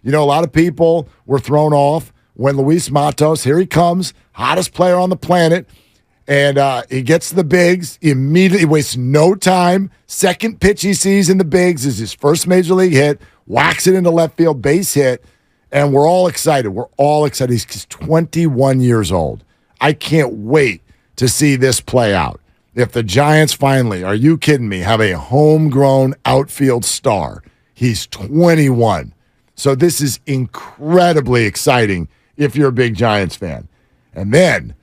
You know, a lot of people were thrown off when Luis Matos, here he comes, hottest player on the planet, and he gets to the bigs, he immediately wastes no time. Second pitch he sees in the bigs is his first major league hit, whacks it into left field, base hit, and we're all excited. We're all excited. He's 21 years old. I can't wait to see this play out. If the Giants finally, are you kidding me, have a homegrown outfield star. He's 21. So this is incredibly exciting if you're a big Giants fan. And then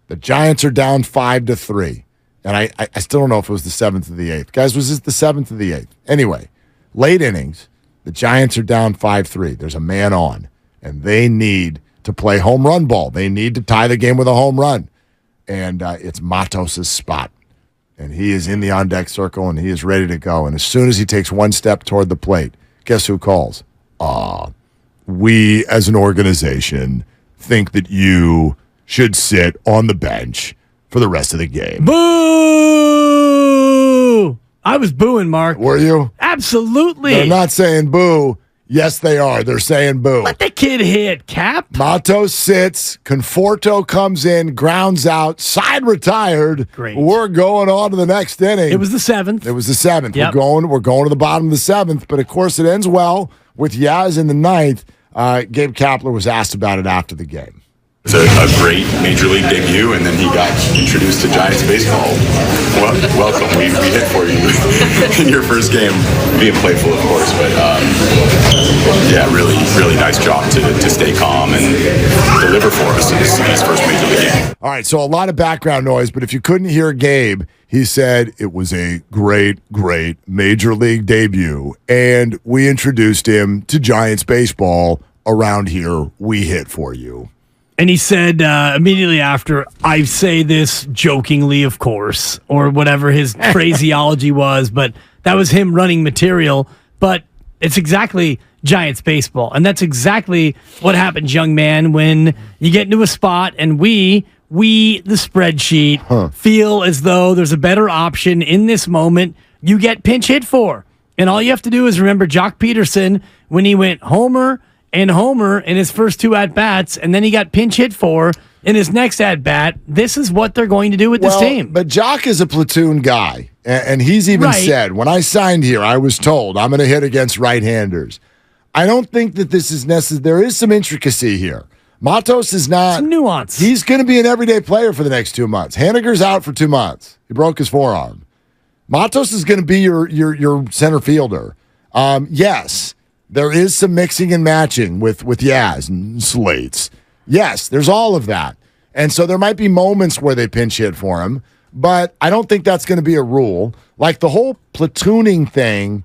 the Giants are down 5-3. And I still don't know if it was the 7th or the 8th. Guys, was this the 7th or the 8th? Anyway, late innings, the Giants are down 5-3. There's a man on, and they need to play home run ball. They need to tie the game with a home run. And it's Matos' spot. And he is in the on-deck circle, and he is ready to go. And as soon as he takes one step toward the plate, guess who calls? We, as an organization, think that you should sit on the bench for the rest of the game. Boo! I was booing, Mark. Were you? Absolutely. They're not saying boo. Yes, they are. They're saying boo. Let the kid hit, Cap. Matos sits. Conforto comes in, grounds out, side retired. Great. We're going on to the next inning. It was the 7th. It was the 7th. Yep. We're going to the bottom of the 7th, but of course it ends well with Yaz in the 9th. Gabe Kapler was asked about it after the game. It's a great major league debut, and then he got introduced to Giants baseball. Well, welcome. We hit for you in your first game, being playful, of course, but yeah, really, really nice job to stay calm and deliver for us in his first major league game. All right, so a lot of background noise, but if you couldn't hear Gabe, he said it was a great, great major league debut, and we introduced him to Giants baseball. Around here, we hit for you. And he said immediately after, I say this jokingly, of course, or whatever his phraseology was, but that was him running material. But it's exactly Giants baseball. And that's exactly what happens, young man, when you get into a spot and we the spreadsheet, feel as though there's a better option in this moment. You get pinch hit for. And all you have to do is remember Jock Peterson when he went homer in his first 2 at-bats, and then he got pinch hit for in his next at-bat. This is what they're going to do with this team. But Jock is a platoon guy, and he's even said, when I signed here, I was told I'm going to hit against right-handers. I don't think that this is necessary. There is some intricacy here. Matos is not. Some nuance. He's going to be an everyday player for the next 2 months. Haniger's out for 2 months. He broke his forearm. Matos is going to be your center fielder. Yes. There is some mixing and matching with Yaz and Slates. Yes, there's all of that. And so there might be moments where they pinch hit for him, but I don't think that's going to be a rule. Like the whole platooning thing,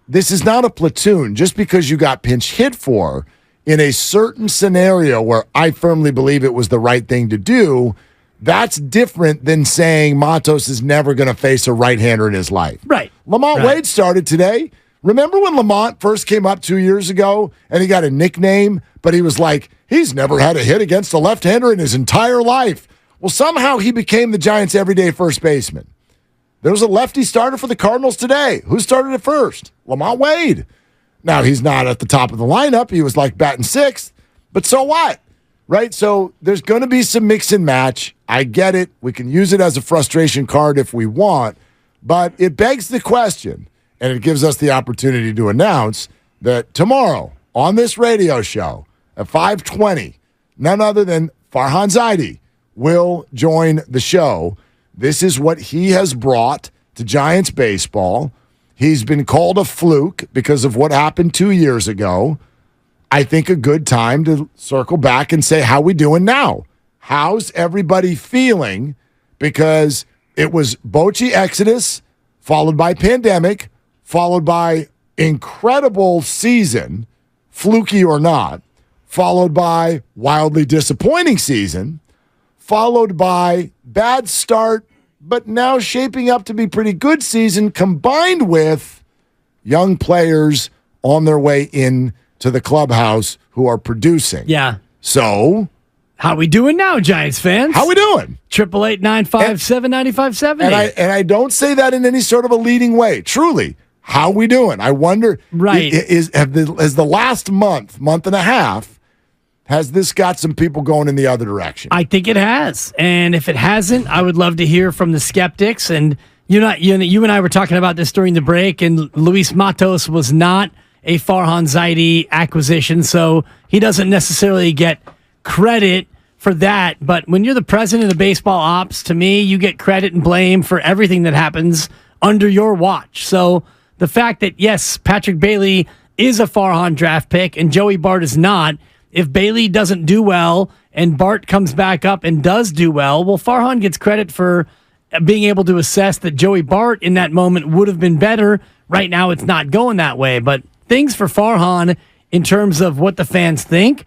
this is not a platoon. Just because you got pinch hit for in a certain scenario where I firmly believe it was the right thing to do, that's different than saying Matos is never going to face a right-hander in his life. Right. Lamont Wade started today. Remember when Lamont first came up 2 years ago and he got a nickname, but he was like, he's never had a hit against a left-hander in his entire life. Well, somehow he became the Giants' everyday first baseman. There was a lefty starter for the Cardinals today. Who started at first? Lamont Wade. Now, he's not at the top of the lineup. He was like batting 6th, but so what? Right? So there's going to be some mix and match. I get it. We can use it as a frustration card if we want, but it begs the question. And it gives us the opportunity to announce that tomorrow on this radio show at 5:20, none other than Farhan Zaidi will join the show. This is what he has brought to Giants baseball. He's been called a fluke because of what happened 2 years ago. I think a good time to circle back and say, how we doing now? How's everybody feeling? Because it was Bochy Exodus, followed by pandemic, followed by incredible season, fluky or not, followed by wildly disappointing season, followed by bad start, but now shaping up to be pretty good season, combined with young players on their way in to the clubhouse who are producing. Yeah. So, how we doing now, Giants fans? how we doing? 888-957-9570. And I don't say that in any sort of a leading way. Truly, How we doing? I wonder, Right. Has the last month and a half, has this got some people going in the other direction? I think it has. And if it hasn't, I would love to hear from the skeptics. And you and I were talking about this during the break, and Luis Matos was not a Farhan Zaidi acquisition, so he doesn't necessarily get credit for that. But when you're the president of baseball ops, to me, you get credit and blame for everything that happens under your watch. So the fact that, yes, Patrick Bailey is a Farhan draft pick and Joey Bart is not, if Bailey doesn't do well and Bart comes back up and does do well, Farhan gets credit for being able to assess that Joey Bart in that moment would have been better. Right now, it's not going that way. But things for Farhan in terms of what the fans think,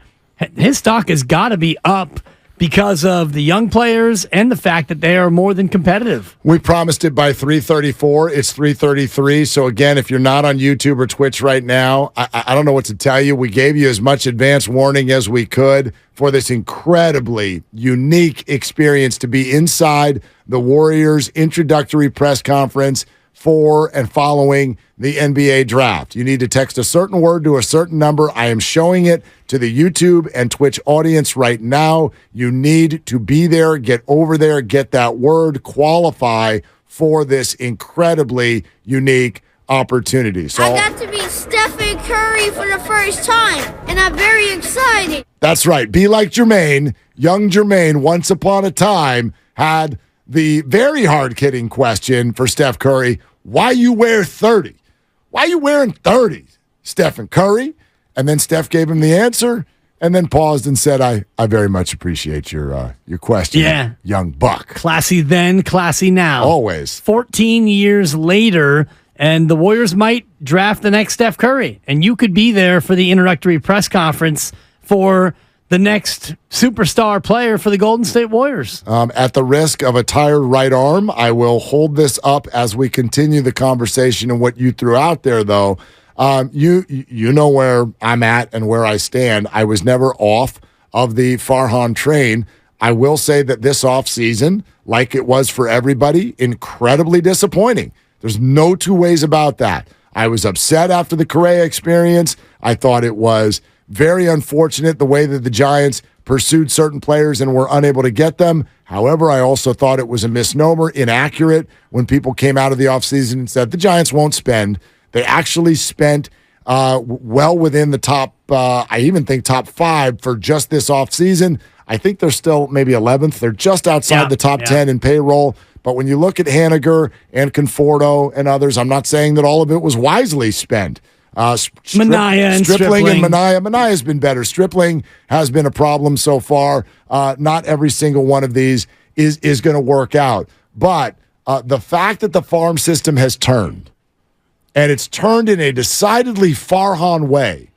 his stock has got to be up because of the young players and the fact that they are more than competitive. We promised it by 3:34. It's 3:33. So, again, if you're not on YouTube or Twitch right now, I don't know what to tell you. We gave you as much advance warning as we could for this incredibly unique experience to be inside the Warriors introductory press conference for and following the NBA draft. You need to text a certain word to a certain number. I am showing it to the YouTube and Twitch audience right now. You need to be there, get over there, get that word, qualify for this incredibly unique opportunity. So I got to be Stephen Curry for the first time, and I'm very excited. That's right. Be like Jermaine. Young Jermaine, once upon a time, had the very hard-hitting question for Steph Curry: why you wear 30? Why you wearing 30, Stephen Curry? And then Steph gave him the answer and then paused and said, I very much appreciate your question, Yeah. young buck. Classy then, classy now. Always. 14 years later, and the Warriors might draft the next Steph Curry. And you could be there for the introductory press conference for the next superstar player for the Golden State Warriors. At the risk of a tired right arm, I will hold this up as we continue the conversation and what you threw out there, though. You know where I'm at and where I stand. I was never off of the Farhan train. I will say that this offseason, like it was for everybody, incredibly disappointing. There's no two ways about that. I was upset after the Correa experience. I thought it was very unfortunate the way that the Giants pursued certain players and were unable to get them. However, I also thought it was a misnomer, inaccurate, when people came out of the offseason and said the Giants won't spend. They actually spent well within the top, I even think top 5 for just this offseason. I think they're still maybe 11th. They're just outside the top 10 in payroll. But when you look at Haniger and Conforto and others, I'm not saying that all of it was wisely spent. Minaya and Stripling and Minaya. Minaya's been better. Stripling has been a problem so far. Not every single one of these is going to work out. But the fact that the farm system has turned, and it's turned in a decidedly Farhan way.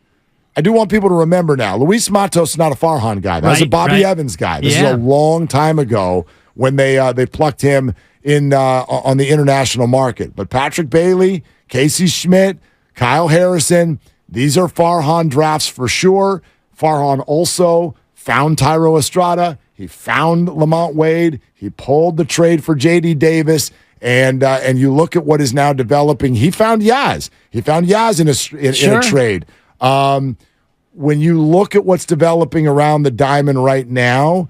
I do want people to remember now, Luis Matos is not a Farhan guy. That was a Bobby Evans guy. This is a long time ago when they plucked him in on the international market. But Patrick Bailey, Casey Schmidt, Kyle Harrison, these are Farhan drafts for sure. Farhan also found Tyro Estrada. He found Lamont Wade. He pulled the trade for J.D. Davis. And you look at what is now developing. He found Yaz. He found Yaz in a trade. When you look at what's developing around the diamond right now,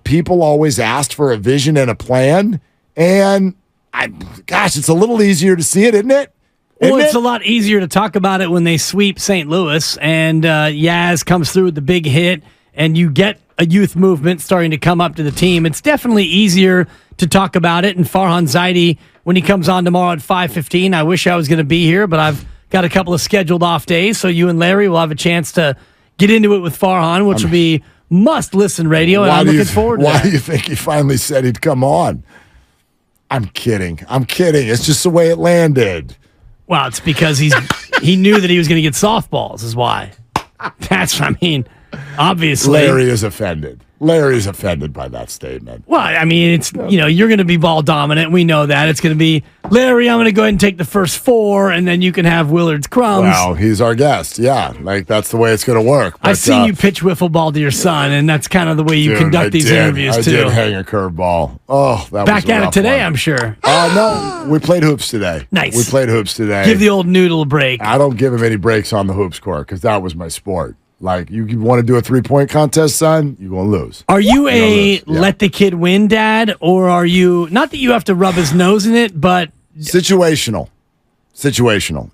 people always asked for a vision and a plan. And, it's a little easier to see it, isn't it? It's a lot easier to talk about it when they sweep St. Louis and Yaz comes through with the big hit and you get a youth movement starting to come up to the team. It's definitely easier to talk about it. And Farhan Zaidi, when he comes on tomorrow at 5:15, I wish I was going to be here, but I've got a couple of scheduled off days, so you and Larry will have a chance to get into it with Farhan, which will be must-listen radio, and I'm looking forward to Why that. do you think he finally said he'd come on? I'm kidding. It's just the way it landed. Well, it's because he knew that he was going to get softballs is why. That's what I mean. Obviously. Larry is offended. Larry's offended by that statement. Well, I mean, it's, you're going to be ball dominant. We know that. It's going to be, Larry, I'm going to go ahead and take the first 4, and then you can have Willard's crumbs. Well, he's our guest. Yeah, like that's the way it's going to work. But, I've seen you pitch wiffle ball to your son, and that's kind of the way you conduct these interviews, too. I did hang a curveball. Oh, that Back was a at it rough today, one. I'm sure. No, we played hoops today. Nice. We played hoops today. Give the old noodle a break. I don't give him any breaks on the hoops court because that was my sport. Like, you want to do a 3-point contest, son, you're going to lose. Are you let the kid win dad, or are you, not that you have to rub his nose in it, but Situational.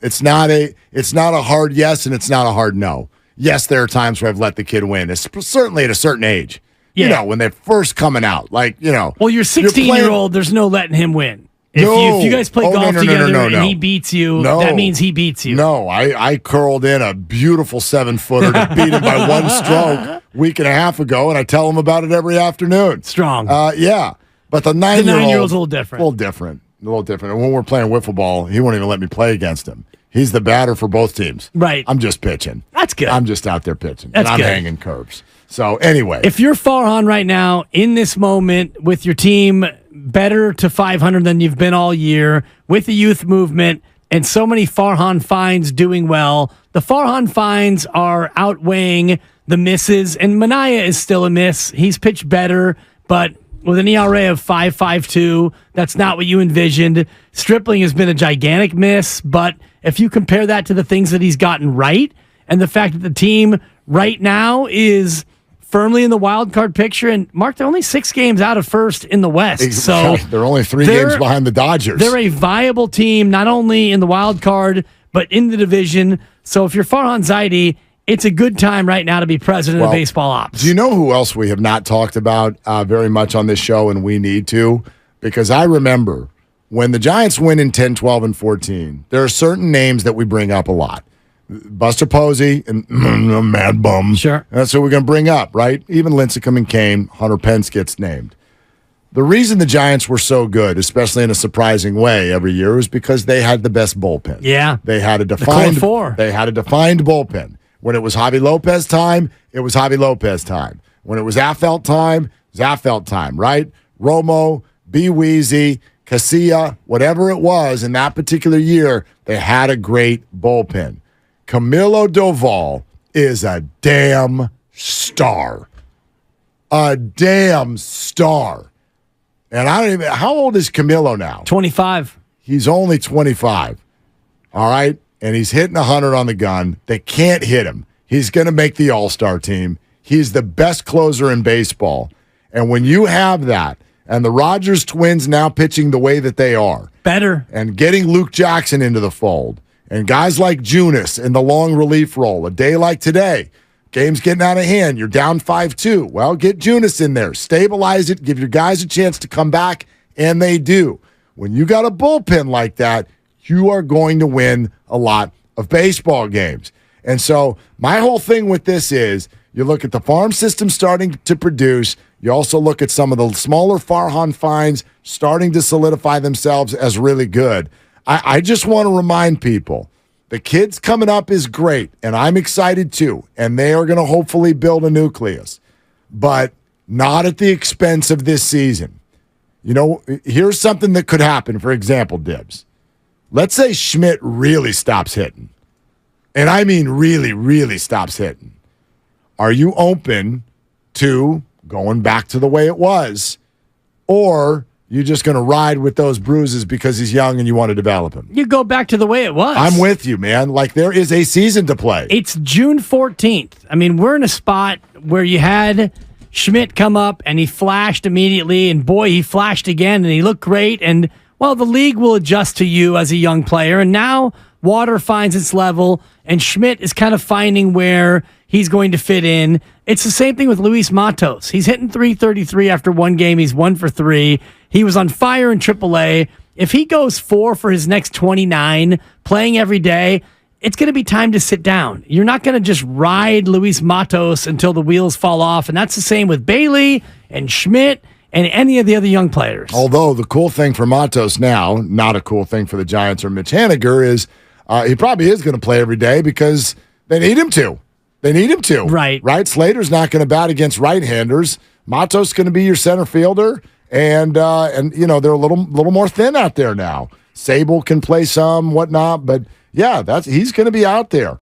It's not a hard yes and it's not a hard no. Yes, there are times where I've let the kid win. It's certainly at a certain age. Yeah. You know, when they're first coming out. Like, well, your 16-year-old, there's no letting him win. If you guys play golf together and he beats you, that means he beats you. No, I curled in a beautiful 7-footer to beat him by 1 stroke a week and a half ago, and I tell him about it every afternoon. Strong. Yeah. But the 9-year-old's a little different. A little different. And when we're playing wiffle ball, he won't even let me play against him. He's the batter for both teams. Right. I'm just pitching. That's good. I'm just out there pitching. That's and I'm good. hanging curves. So, anyway. If you're Farhan right now, in this moment, with your team better to 500 than you've been all year, with the youth movement, and so many Farhan finds doing well, the Farhan finds are outweighing the misses, and Minaya is still a miss. He's pitched better, but with an ERA of 5.52, that's not what you envisioned. Stripling has been a gigantic miss, but if you compare that to the things that he's gotten right, and the fact that the team right now is firmly in the wild card picture, and Mark, they're only 6 games out of first in the West. So they're only 3 games behind the Dodgers. They're a viable team, not only in the wild card, but in the division. So if you're Farhan Zaidi, it's a good time right now to be president of baseball ops. Do you know who else we have not talked about very much on this show, and we need to? Because I remember when the Giants win in 10, 12, and 14, there are certain names that we bring up a lot. Buster Posey and Mad Bum. Sure. That's what we're going to bring up, right? Even Lincecum and Kane, Hunter Pence gets named. The reason the Giants were so good, especially in a surprising way every year, was because they had the best bullpen. Yeah. They had a defined bullpen. When it was Javi Lopez time, it was Javi Lopez time. When it was Affeldt time, it was Affeldt time, right? Romo, B. Weezy, Casilla, whatever it was in that particular year, they had a great bullpen. Camilo Doval is a damn star. A damn star. And I don't even, how old is Camilo now? 25. He's only 25. All right? And he's hitting 100 on the gun. They can't hit him. He's going to make the All-Star team. He's the best closer in baseball. And when you have that, and the Rogers twins now pitching the way that they are, better, and getting Luke Jackson into the fold, and guys like Junis in the long relief role, a day like today, game's getting out of hand, you're down 5-2. Well, get Junis in there, stabilize it, give your guys a chance to come back, and they do. When you got a bullpen like that, you are going to win a lot of baseball games. And so my whole thing with this is you look at the farm system starting to produce. You also look at some of the smaller Farhan finds starting to solidify themselves as really good. I just want to remind people, the kids coming up is great, and I'm excited too, and they are going to hopefully build a nucleus, but not at the expense of this season. You know, here's something that could happen, for example, Dibs. Let's say Schmidt really stops hitting, and I mean really, really stops hitting. Are you open to going back to the way it was, or you're just going to ride with those bruises because he's young and you want to develop him? You go back to the way it was. I'm with you, man. Like, there is a season to play. It's June 14th. I mean, we're in a spot where you had Schmidt come up and he flashed immediately, and boy, he flashed again and he looked great. And, well, the league will adjust to you as a young player. And now Water finds its level, and Schmidt is kind of finding where he's going to fit in. It's the same thing with Luis Matos. He's hitting .333 after one game. He's 1 for 3. He was on fire in AAA. If he goes 4 for his next 29, playing every day, it's going to be time to sit down. You're not going to just ride Luis Matos until the wheels fall off, and that's the same with Bailey and Schmidt and any of the other young players. Although the cool thing for Matos now, not a cool thing for the Giants or Mitch Haniger, is he probably is going to play every day because they need him to. They need him to. Right. Slater's not going to bat against right-handers. Matos going to be your center fielder, and you know they're a little more thin out there now. Sable can play some, whatnot, but yeah, he's going to be out there.